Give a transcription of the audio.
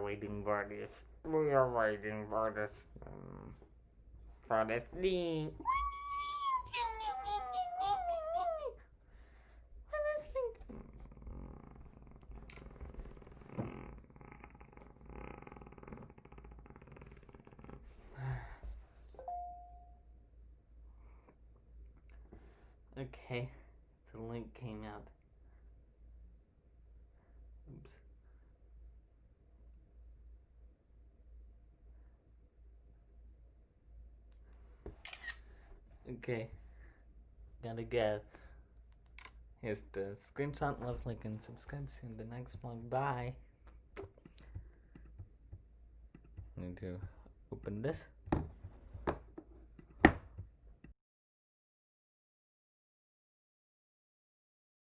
waiting for this. We are waiting for this. For this thing. Okay, the link came out. Oops. Okay, gotta go. Here's the screenshot. Love, like, and subscribe. See you in the next vlog. Bye. I need to open this.